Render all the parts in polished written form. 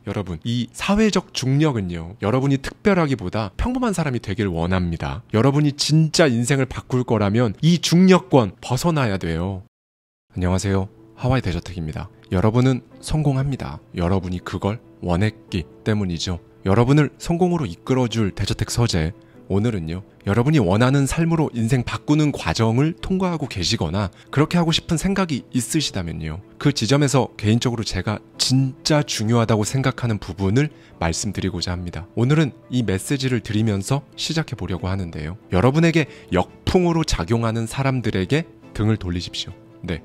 여러분, 이 사회적 중력은요, 여러분이 특별하기보다 평범한 사람이 되길 원합니다. 여러분이 진짜 인생을 바꿀 거라면 이 중력권 벗어나야 돼요. 안녕하세요, 하와이 대저택입니다. 여러분은 성공합니다. 여러분이 그걸 원했기 때문이죠. 여러분을 성공으로 이끌어줄 대저택 서재, 오늘은요, 여러분이 원하는 삶으로 인생 바꾸는 과정을 통과하고 계시거나 그렇게 하고 싶은 생각이 있으시다면요, 그 지점에서 개인적으로 제가 진짜 중요하다고 생각하는 부분을 말씀드리고자 합니다. 오늘은 이 메시지를 드리면서 시작해 보려고 하는데요, 여러분에게 역풍으로 작용하는 사람들에게 등을 돌리십시오. 네,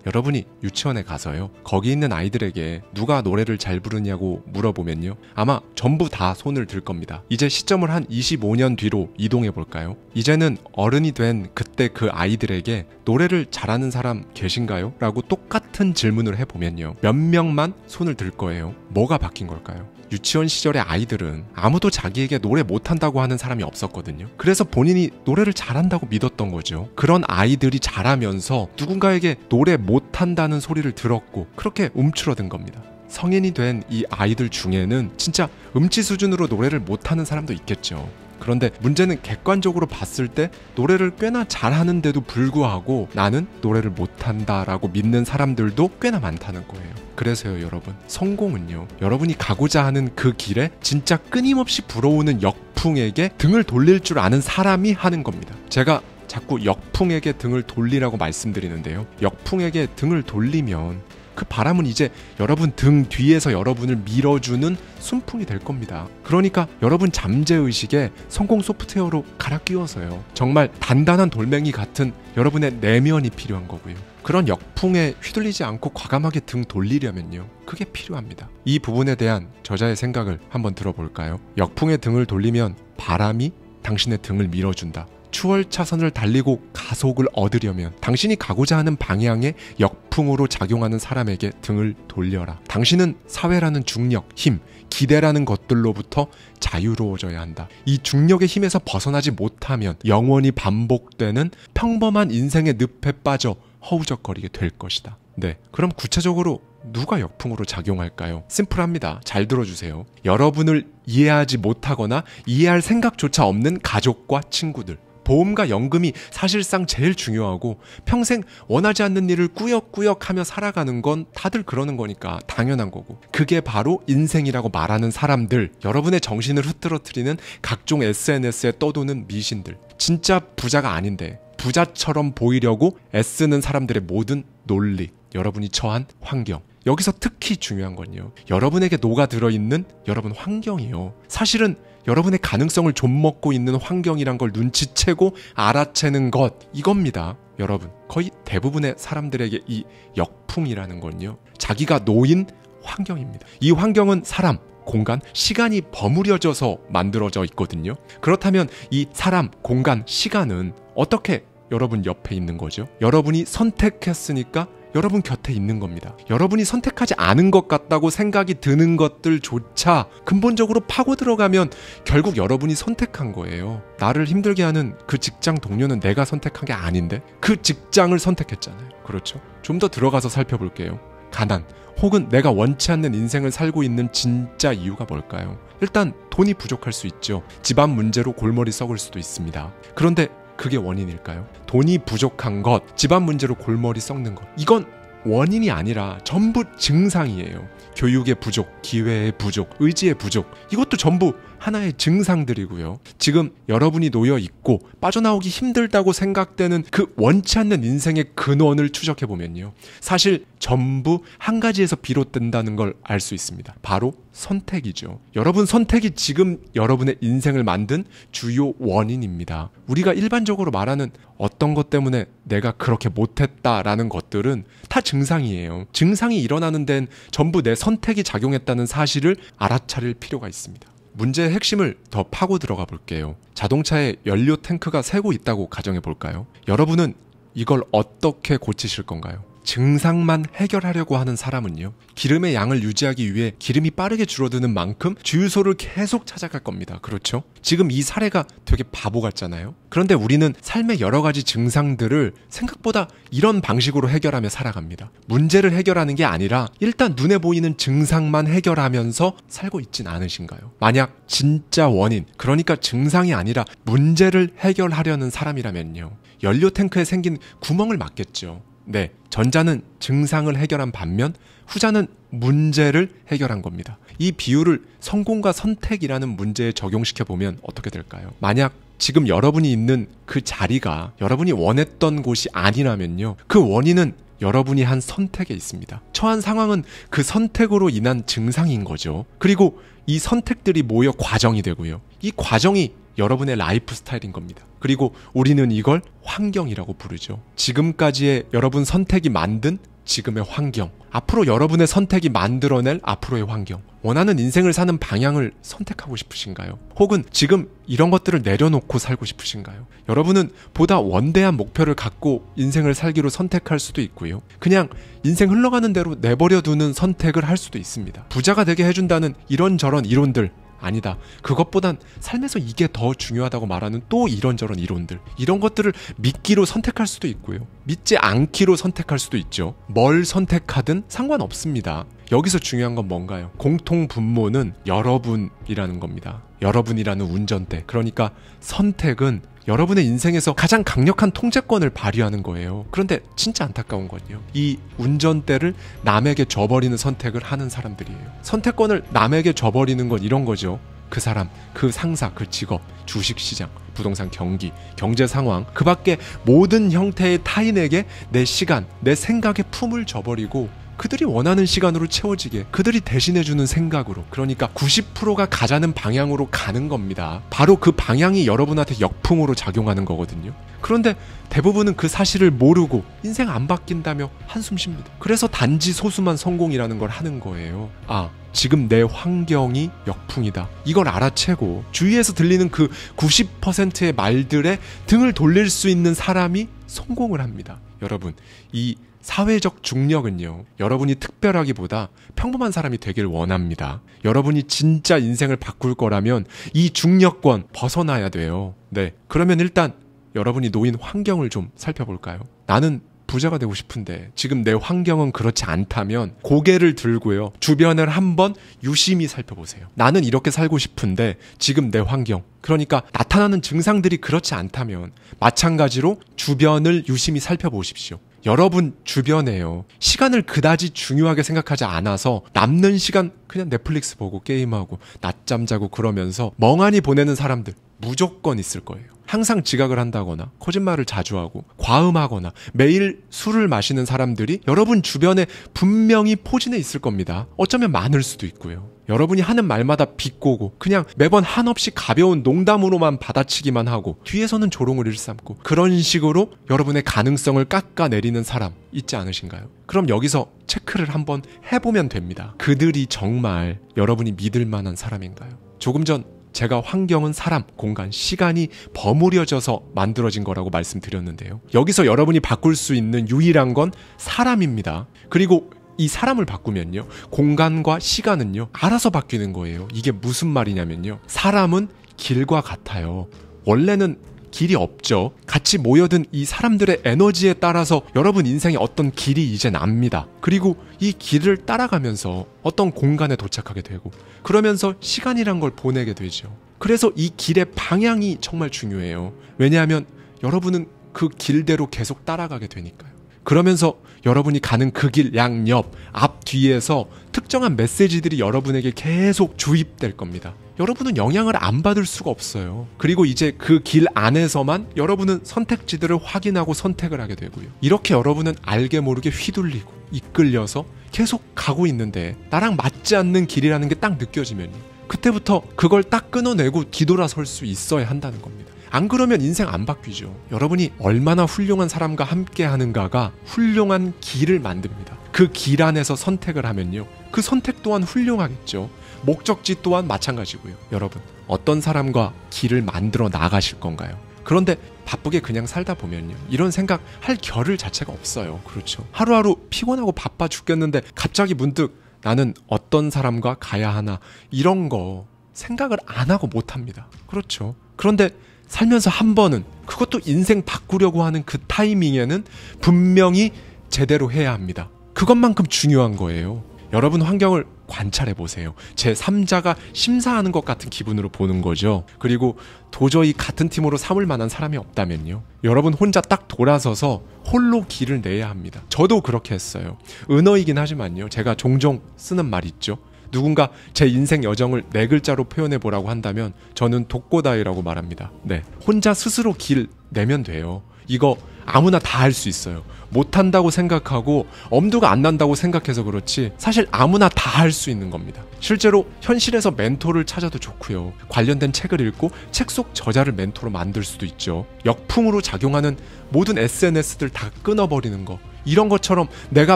여러분이 유치원에 가서요, 거기 있는 아이들에게 누가 노래를 잘 부르냐고 물어보면요, 아마 전부 다 손을 들 겁니다. 이제 시점을 한 25년 뒤로 이동해 볼까요? 이제는 어른이 된 그때 그 아이들에게 노래를 잘하는 사람 계신가요? 라고 똑같은 질문을 해보면요, 몇 명만 손을 들 거예요. 뭐가 바뀐 걸까요? 유치원 시절의 아이들은 아무도 자기에게 노래 못한다고 하는 사람이 없었거든요. 그래서 본인이 노래를 잘한다고 믿었던 거죠. 그런 아이들이 자라면서 누군가에게 노래 못한다는 소리를 들었고 그렇게 움츠러든 겁니다. 성인이 된 이 아이들 중에는 진짜 음치 수준으로 노래를 못하는 사람도 있겠죠. 그런데 문제는 객관적으로 봤을 때 노래를 꽤나 잘하는데도 불구하고 나는 노래를 못한다라고 믿는 사람들도 꽤나 많다는 거예요. 그래서요, 여러분, 성공은요, 여러분이 가고자 하는 그 길에 진짜 끊임없이 불어오는 역풍에게 등을 돌릴 줄 아는 사람이 하는 겁니다. 제가 자꾸 역풍에게 등을 돌리라고 말씀드리는데요, 역풍에게 등을 돌리면 그 바람은 이제 여러분 등 뒤에서 여러분을 밀어주는 순풍이 될 겁니다. 그러니까 여러분 잠재의식에 성공 소프트웨어로 갈아 끼워서요, 정말 단단한 돌멩이 같은 여러분의 내면이 필요한 거고요, 그런 역풍에 휘둘리지 않고 과감하게 등 돌리려면요, 그게 필요합니다. 이 부분에 대한 저자의 생각을 한번 들어볼까요? 역풍에 등을 돌리면 바람이 당신의 등을 밀어준다. 추월차선을 달리고 가속을 얻으려면 당신이 가고자 하는 방향의 역풍으로 작용하는 사람에게 등을 돌려라. 당신은 사회라는 중력, 힘, 기대라는 것들로부터 자유로워져야 한다. 이 중력의 힘에서 벗어나지 못하면 영원히 반복되는 평범한 인생의 늪에 빠져 허우적거리게 될 것이다. 네, 그럼 구체적으로 누가 역풍으로 작용할까요? 심플합니다. 잘 들어주세요. 여러분을 이해하지 못하거나 이해할 생각조차 없는 가족과 친구들. 보험과 연금이 사실상 제일 중요하고 평생 원하지 않는 일을 꾸역꾸역 하며 살아가는 건 다들 그러는 거니까 당연한 거고, 그게 바로 인생이라고 말하는 사람들, 여러분의 정신을 흐트러뜨리는 각종 SNS에 떠도는 미신들, 진짜 부자가 아닌데 부자처럼 보이려고 애쓰는 사람들의 모든 논리, 여러분이 처한 환경, 여기서 특히 중요한 건요, 여러분에게 녹아들어 있는 여러분 환경이요, 사실은 여러분의 가능성을 좀먹고 있는 환경이란 걸 눈치채고 알아채는 것, 이겁니다. 여러분, 거의 대부분의 사람들에게 이 역풍이라는 건요, 자기가 놓인 환경입니다. 이 환경은 사람, 공간, 시간이 버무려져서 만들어져 있거든요. 그렇다면 이 사람, 공간, 시간은 어떻게 여러분 옆에 있는 거죠? 여러분이 선택했으니까 여러분 곁에 있는 겁니다. 여러분이 선택하지 않은 것 같다고 생각이 드는 것들조차 근본적으로 파고 들어가면 결국 여러분이 선택한 거예요. 나를 힘들게 하는 그 직장 동료는 내가 선택한 게 아닌데 그 직장을 선택했잖아요. 그렇죠? 좀 더 들어가서 살펴볼게요. 가난, 혹은 내가 원치 않는 인생을 살고 있는 진짜 이유가 뭘까요? 일단 돈이 부족할 수 있죠. 집안 문제로 골머리 썩을 수도 있습니다. 그런데 그게 원인일까요? 돈이 부족한 것, 집안 문제로 골머리 썩는 것, 이건 원인이 아니라 전부 증상이에요. 교육의 부족, 기회의 부족, 의지의 부족, 이것도 전부 하나의 증상들이고요. 지금 여러분이 놓여 있고 빠져나오기 힘들다고 생각되는 그 원치 않는 인생의 근원을 추적해보면요, 사실 전부 한 가지에서 비롯된다는 걸 알 수 있습니다. 바로 선택이죠. 여러분 선택이 지금 여러분의 인생을 만든 주요 원인입니다. 우리가 일반적으로 말하는 어떤 것 때문에 내가 그렇게 못했다라는 것들은 다 증상이에요. 증상이 일어나는 데는 전부 내 선택이 작용했다는 사실을 알아차릴 필요가 있습니다. 문제의 핵심을 더 파고 들어가 볼게요. 자동차에 연료 탱크가 새고 있다고 가정해 볼까요? 여러분은 이걸 어떻게 고치실 건가요? 증상만 해결하려고 하는 사람은요, 기름의 양을 유지하기 위해 기름이 빠르게 줄어드는 만큼 주유소를 계속 찾아갈 겁니다. 그렇죠? 지금 이 사례가 되게 바보 같잖아요. 그런데 우리는 삶의 여러 가지 증상들을 생각보다 이런 방식으로 해결하며 살아갑니다. 문제를 해결하는 게 아니라 일단 눈에 보이는 증상만 해결하면서 살고 있진 않으신가요? 만약 진짜 원인, 그러니까 증상이 아니라 문제를 해결하려는 사람이라면요, 연료 탱크에 생긴 구멍을 막겠죠. 네, 전자는 증상을 해결한 반면 후자는 문제를 해결한 겁니다. 이 비유를 성공과 선택이라는 문제에 적용시켜보면 어떻게 될까요? 만약 지금 여러분이 있는 그 자리가 여러분이 원했던 곳이 아니라면요, 그 원인은 여러분이 한 선택에 있습니다. 처한 상황은 그 선택으로 인한 증상인 거죠. 그리고 이 선택들이 모여 과정이 되고요, 이 과정이 여러분의 라이프 스타일인 겁니다. 그리고 우리는 이걸 환경이라고 부르죠. 지금까지의 여러분 선택이 만든 지금의 환경, 앞으로 여러분의 선택이 만들어낼 앞으로의 환경, 원하는 인생을 사는 방향을 선택하고 싶으신가요? 혹은 지금 이런 것들을 내려놓고 살고 싶으신가요? 여러분은 보다 원대한 목표를 갖고 인생을 살기로 선택할 수도 있고요, 그냥 인생 흘러가는 대로 내버려두는 선택을 할 수도 있습니다. 부자가 되게 해준다는 이런저런 이론들, 아니다, 그것보단 삶에서 이게 더 중요하다고 말하는 또 이런저런 이론들, 이런 것들을 믿기로 선택할 수도 있고요, 믿지 않기로 선택할 수도 있죠. 뭘 선택하든 상관없습니다. 여기서 중요한 건 뭔가요? 공통 분모는 여러분이라는 겁니다. 여러분이라는 운전대, 그러니까 선택은 여러분의 인생에서 가장 강력한 통제권을 발휘하는 거예요. 그런데 진짜 안타까운 건요, 이 운전대를 남에게 줘버리는 선택을 하는 사람들이에요. 선택권을 남에게 줘버리는 건 이런 거죠. 그 사람, 그 상사, 그 직업, 주식시장, 부동산 경기, 경제 상황, 그 밖에 모든 형태의 타인에게 내 시간, 내 생각의 품을 줘버리고 그들이 원하는 시간으로 채워지게 그들이 대신해주는 생각으로, 그러니까 90%가 가자는 방향으로 가는 겁니다. 바로 그 방향이 여러분한테 역풍으로 작용하는 거거든요. 그런데 대부분은 그 사실을 모르고 인생 안 바뀐다며 한숨 쉽니다. 그래서 단지 소수만 성공이라는 걸 하는 거예요. 아, 지금 내 환경이 역풍이다, 이걸 알아채고 주위에서 들리는 그 90%의 말들에 등을 돌릴 수 있는 사람이 성공을 합니다. 여러분, 이 사회적 중력은요, 여러분이 특별하기보다 평범한 사람이 되길 원합니다. 여러분이 진짜 인생을 바꿀 거라면 이 중력권 벗어나야 돼요. 네, 그러면 일단 여러분이 놓인 환경을 좀 살펴볼까요? 나는 부자가 되고 싶은데 지금 내 환경은 그렇지 않다면 고개를 들고요, 주변을 한번 유심히 살펴보세요. 나는 이렇게 살고 싶은데 지금 내 환경, 그러니까 나타나는 증상들이 그렇지 않다면 마찬가지로 주변을 유심히 살펴보십시오. 여러분 주변에요, 시간을 그다지 중요하게 생각하지 않아서 남는 시간 그냥 넷플릭스 보고 게임하고 낮잠 자고 그러면서 멍하니 보내는 사람들 무조건 있을 거예요. 항상 지각을 한다거나 거짓말을 자주 하고 과음하거나 매일 술을 마시는 사람들이 여러분 주변에 분명히 포진해 있을 겁니다. 어쩌면 많을 수도 있고요. 여러분이 하는 말마다 비꼬고 그냥 매번 한없이 가벼운 농담으로만 받아치기만 하고 뒤에서는 조롱을 일삼고 그런 식으로 여러분의 가능성을 깎아내리는 사람 있지 않으신가요? 그럼 여기서 체크를 한번 해보면 됩니다. 그들이 정말 여러분이 믿을 만한 사람인가요? 조금 전 제가 환경은 사람, 공간, 시간이 버무려져서 만들어진 거라고 말씀드렸는데요. 여기서 여러분이 바꿀 수 있는 유일한 건 사람입니다. 그리고 이 사람을 바꾸면요, 공간과 시간은요 알아서 바뀌는 거예요. 이게 무슨 말이냐면요, 사람은 길과 같아요. 원래는 길이 없죠. 같이 모여든 이 사람들의 에너지에 따라서 여러분 인생에 어떤 길이 이제 납니다. 그리고 이 길을 따라가면서 어떤 공간에 도착하게 되고 그러면서 시간이란 걸 보내게 되죠. 그래서 이 길의 방향이 정말 중요해요. 왜냐하면 여러분은 그 길대로 계속 따라가게 되니까요. 그러면서 여러분이 가는 그 길 양옆, 앞, 뒤에서 특정한 메시지들이 여러분에게 계속 주입될 겁니다. 여러분은 영향을 안 받을 수가 없어요. 그리고 이제 그 길 안에서만 여러분은 선택지들을 확인하고 선택을 하게 되고요. 이렇게 여러분은 알게 모르게 휘둘리고 이끌려서 계속 가고 있는데 나랑 맞지 않는 길이라는 게 딱 느껴지면요, 그때부터 그걸 딱 끊어내고 뒤돌아설 수 있어야 한다는 겁니다. 안 그러면 인생 안 바뀌죠. 여러분이 얼마나 훌륭한 사람과 함께 하는가가 훌륭한 길을 만듭니다. 그 길 안에서 선택을 하면요, 그 선택 또한 훌륭하겠죠. 목적지 또한 마찬가지고요. 여러분, 어떤 사람과 길을 만들어 나가실 건가요? 그런데 바쁘게 그냥 살다 보면요, 이런 생각 할 겨를 자체가 없어요. 그렇죠. 하루하루 피곤하고 바빠 죽겠는데 갑자기 문득 나는 어떤 사람과 가야 하나, 이런 거 생각을 안 하고 못 합니다. 그렇죠. 그런데 살면서 한 번은, 그것도 인생 바꾸려고 하는 그 타이밍에는 분명히 제대로 해야 합니다. 그것만큼 중요한 거예요. 여러분 환경을 관찰해 보세요. 제3자가 심사하는 것 같은 기분으로 보는 거죠. 그리고 도저히 같은 팀으로 삼을 만한 사람이 없다면요, 여러분 혼자 딱 돌아서서 홀로 길을 내야 합니다. 저도 그렇게 했어요. 은어이긴 하지만요, 제가 종종 쓰는 말 있죠. 누군가 제 인생 여정을 4글자로 표현해 보라고 한다면 저는 독고다이라고 말합니다. 네, 혼자 스스로 길 내면 돼요. 이거 아무나 다 할 수 있어요. 못한다고 생각하고 엄두가 안 난다고 생각해서 그렇지, 사실 아무나 다 할 수 있는 겁니다. 실제로 현실에서 멘토를 찾아도 좋고요, 관련된 책을 읽고 책 속 저자를 멘토로 만들 수도 있죠. 역풍으로 작용하는 모든 SNS들 다 끊어버리는 거, 이런 것처럼 내가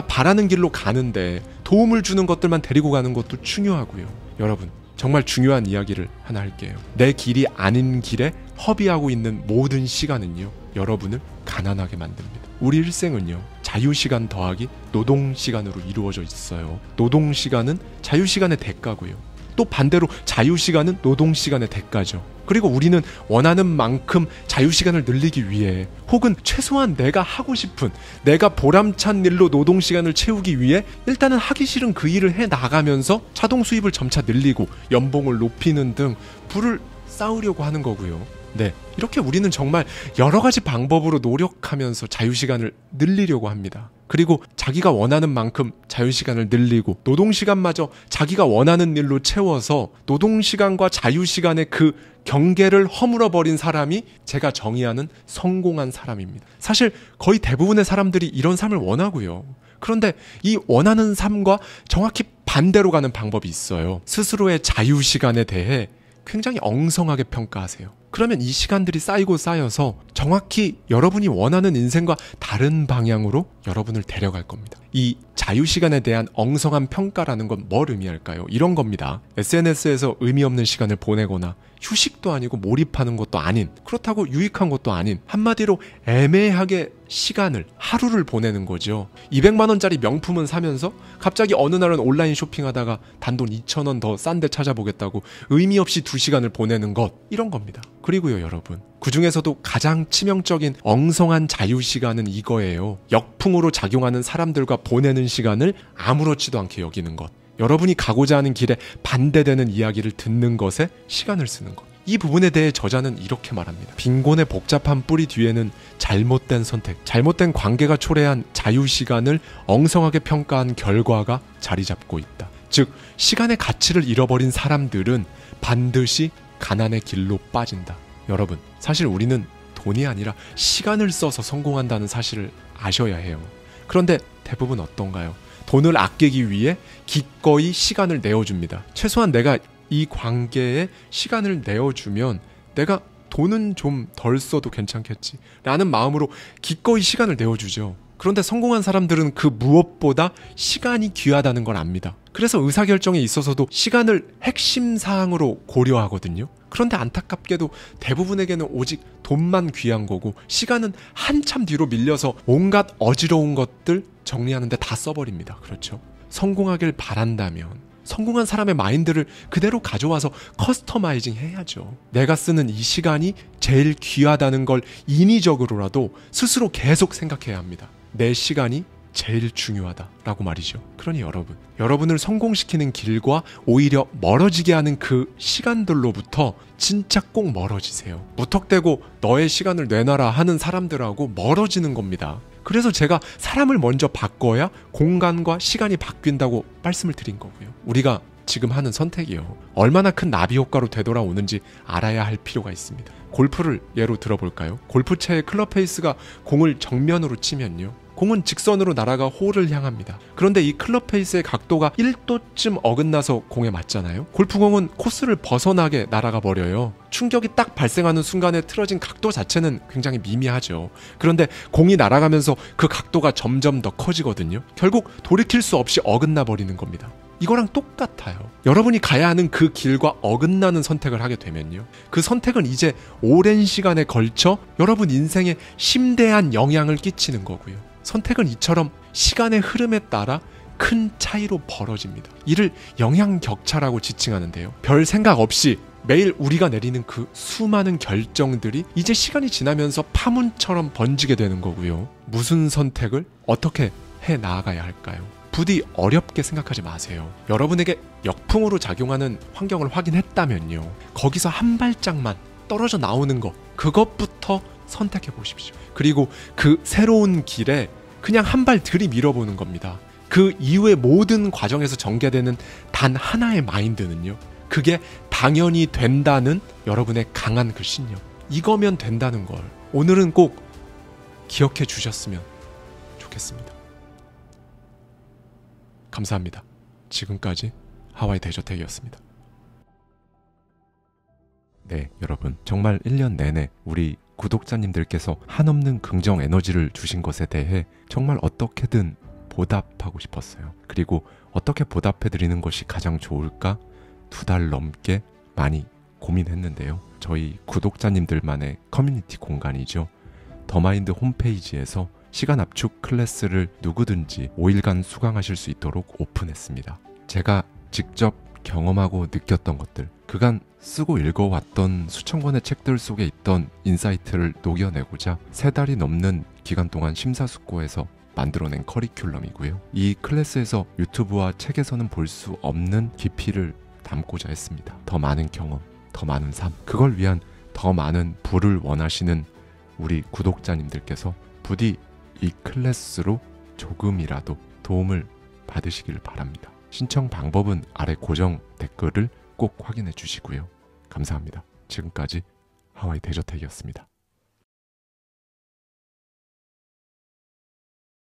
바라는 길로 가는데 도움을 주는 것들만 데리고 가는 것도 중요하고요. 여러분, 정말 중요한 이야기를 하나 할게요. 내 길이 아닌 길에 허비하고 있는 모든 시간은요, 여러분을 가난하게 만듭니다. 우리 일생은요, 자유시간 더하기 노동시간으로 이루어져 있어요. 노동시간은 자유시간의 대가고요, 또 반대로 자유시간은 노동시간의 대가죠. 그리고 우리는 원하는 만큼 자유시간을 늘리기 위해, 혹은 최소한 내가 하고 싶은, 내가 보람찬 일로 노동시간을 채우기 위해 일단은 하기 싫은 그 일을 해나가면서 자동 수입을 점차 늘리고 연봉을 높이는 등 부를 쌓으려고 하는 거고요. 네, 이렇게 우리는 정말 여러 가지 방법으로 노력하면서 자유시간을 늘리려고 합니다. 그리고 자기가 원하는 만큼 자유시간을 늘리고 노동시간마저 자기가 원하는 일로 채워서 노동시간과 자유시간의 그 경계를 허물어버린 사람이 제가 정의하는 성공한 사람입니다. 사실 거의 대부분의 사람들이 이런 삶을 원하고요. 그런데 이 원하는 삶과 정확히 반대로 가는 방법이 있어요. 스스로의 자유시간에 대해 굉장히 엉성하게 평가하세요. 그러면 이 시간들이 쌓이고 쌓여서 정확히 여러분이 원하는 인생과 다른 방향으로 여러분을 데려갈 겁니다. 이 자유시간에 대한 엉성한 평가라는 건 뭘 의미할까요? 이런 겁니다. SNS에서 의미 없는 시간을 보내거나 휴식도 아니고 몰입하는 것도 아닌, 그렇다고 유익한 것도 아닌, 한마디로 애매하게 시간을, 하루를 보내는 거죠. 200만 원짜리 명품은 사면서 갑자기 어느 날은 온라인 쇼핑하다가 단돈 2,000원 더 싼 데 찾아보겠다고 의미 없이 2시간을 보내는 것, 이런 겁니다. 그리고요, 여러분, 그 중에서도 가장 치명적인 엉성한 자유시간은 이거예요. 역풍으로 작용하는 사람들과 보내는 시간을 아무렇지도 않게 여기는 것. 여러분이 가고자 하는 길에 반대되는 이야기를 듣는 것에 시간을 쓰는 것. 이 부분에 대해 저자는 이렇게 말합니다. 빈곤의 복잡한 뿌리 뒤에는 잘못된 선택, 잘못된 관계가 초래한 자유시간을 엉성하게 평가한 결과가 자리 잡고 있다. 즉, 시간의 가치를 잃어버린 사람들은 반드시 가난의 길로 빠진다. 여러분, 사실 우리는 돈이 아니라 시간을 써서 성공한다는 사실을 아셔야 해요. 그런데 대부분 어떤가요? 돈을 아끼기 위해 기꺼이 시간을 내어줍니다. 최소한 내가 이 관계에 시간을 내어주면 내가 돈은 좀 덜 써도 괜찮겠지 라는 마음으로 기꺼이 시간을 내어주죠. 그런데 성공한 사람들은 그 무엇보다 시간이 귀하다는 걸 압니다. 그래서 의사결정에 있어서도 시간을 핵심 사항으로 고려하거든요. 그런데 안타깝게도 대부분에게는 오직 돈만 귀한 거고, 시간은 한참 뒤로 밀려서 온갖 어지러운 것들 정리하는데 다 써버립니다. 그렇죠? 성공하길 바란다면 성공한 사람의 마인드를 그대로 가져와서 커스터마이징 해야죠. 내가 쓰는 이 시간이 제일 귀하다는 걸 인위적으로라도 스스로 계속 생각해야 합니다. 내 시간이 제일 중요하다라고 말이죠. 그러니 여러분을 성공시키는 길과 오히려 멀어지게 하는 그 시간들로부터 진짜 꼭 멀어지세요. 무턱대고 너의 시간을 내놔라 하는 사람들하고 멀어지는 겁니다. 그래서 제가 사람을 먼저 바꿔야 공간과 시간이 바뀐다고 말씀을 드린 거고요. 우리가 지금 하는 선택이요, 얼마나 큰 나비 효과로 되돌아오는지 알아야 할 필요가 있습니다. 골프를 예로 들어볼까요? 골프채의 클럽 페이스가 공을 정면으로 치면요, 공은 직선으로 날아가 홀을 향합니다. 그런데 이 클럽 페이스의 각도가 1도쯤 어긋나서 공에 맞잖아요. 골프공은 코스를 벗어나게 날아가 버려요. 충격이 딱 발생하는 순간에 틀어진 각도 자체는 굉장히 미미하죠. 그런데 공이 날아가면서 그 각도가 점점 더 커지거든요. 결국 돌이킬 수 없이 어긋나 버리는 겁니다. 이거랑 똑같아요. 여러분이 가야 하는 그 길과 어긋나는 선택을 하게 되면요, 그 선택은 이제 오랜 시간에 걸쳐 여러분 인생에 심대한 영향을 끼치는 거고요. 선택은 이처럼 시간의 흐름에 따라 큰 차이로 벌어집니다. 이를 영향격차라고 지칭하는데요. 별 생각 없이 매일 우리가 내리는 그 수많은 결정들이 이제 시간이 지나면서 파문처럼 번지게 되는 거고요. 무슨 선택을 어떻게 해 나아가야 할까요? 부디 어렵게 생각하지 마세요. 여러분에게 역풍으로 작용하는 환경을 확인했다면요, 거기서 한 발짝만 떨어져 나오는 것, 그것부터 선택해 보십시오. 그리고 그 새로운 길에 그냥 한 발 들이밀어보는 겁니다. 그 이후의 모든 과정에서 전개되는 단 하나의 마인드는요, 그게 당연히 된다는 여러분의 강한 그 신념, 이거면 된다는 걸 오늘은 꼭 기억해 주셨으면 좋겠습니다. 감사합니다. 지금까지 하와이 대저택이었습니다. 네, 여러분, 정말 1년 내내 우리 구독자님들께서 한없는 긍정 에너지를 주신 것에 대해 정말 어떻게든 보답하고 싶었어요. 그리고 어떻게 보답해드리는 것이 가장 좋을까 2달 넘게 많이 고민했는데요. 저희 구독자님들만의 커뮤니티 공간이죠. 더마인드 홈페이지에서 시간 압축 클래스를 누구든지 5일간 수강하실 수 있도록 오픈했습니다. 제가 직접 경험하고 느꼈던 것들, 그간 쓰고 읽어왔던 수천 권의 책들 속에 있던 인사이트를 녹여내고자 3달이 넘는 기간 동안 심사숙고해서 만들어낸 커리큘럼이고요. 이 클래스에서 유튜브와 책에서는 볼 수 없는 깊이를 담고자 했습니다. 더 많은 경험, 더 많은 삶, 그걸 위한 더 많은 부를 원하시는 우리 구독자님들께서 부디 이 클래스로 조금이라도 도움을 받으시길 바랍니다. 신청 방법은 아래 고정 댓글을 꼭 확인해 주시고요. 감사합니다. 지금까지 하와이 대저택이었습니다.